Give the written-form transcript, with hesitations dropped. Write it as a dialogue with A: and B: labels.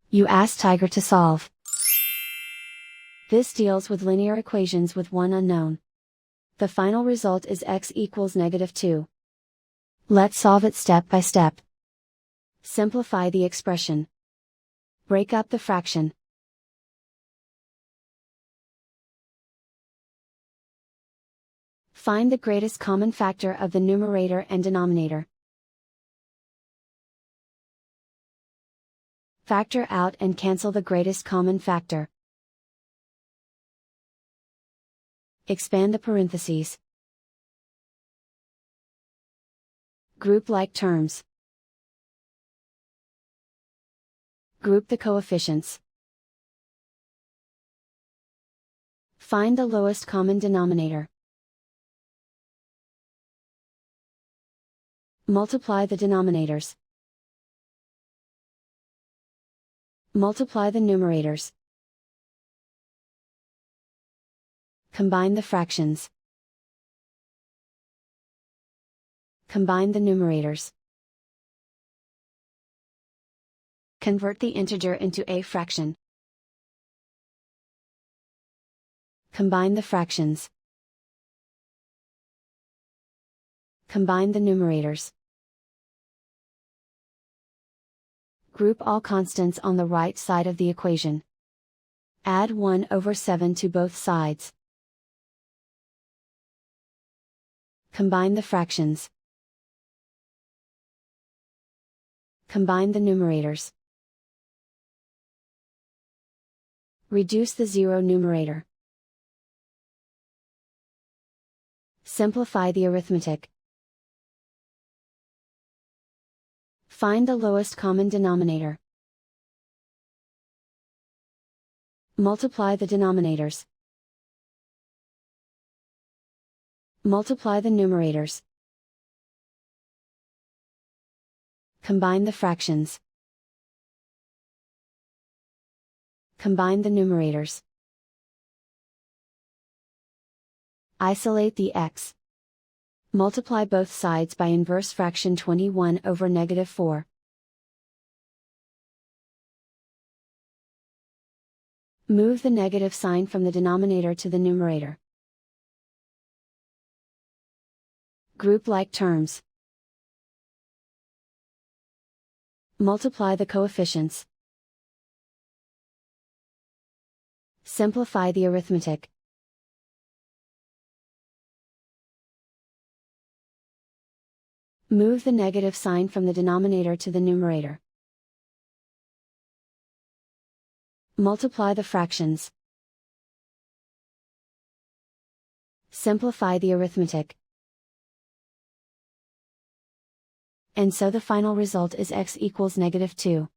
A: You ask Tiger to solve. This deals with linear equations with one unknown. The final result is x equals -2. Let's solve it step by step. Simplify the expression. Break up the fraction. Find the greatest common factor of the numerator and denominator. Factor out and cancel the greatest common factor. Expand the parentheses. Group like terms. Group the coefficients. Find the lowest common denominator. Multiply the denominators. Multiply the numerators. Combine the fractions. Combine the numerators. Convert the integer into a fraction. Combine the fractions. Combine the numerators. Group all constants on the right side of the equation. Add 1/7 to both sides. Combine the fractions. Combine the numerators. Reduce the zero numerator. Simplify the arithmetic. Find the lowest common denominator. Multiply the denominators. Multiply the numerators. Combine the fractions. Combine the numerators. Isolate the x. Multiply both sides by inverse fraction 21/-4. Move the negative sign from the denominator to the numerator. Group like terms. Multiply the coefficients. Simplify the arithmetic. Move the negative sign from the denominator to the numerator. Multiply the fractions. Simplify the arithmetic. And so the final result is x equals -2.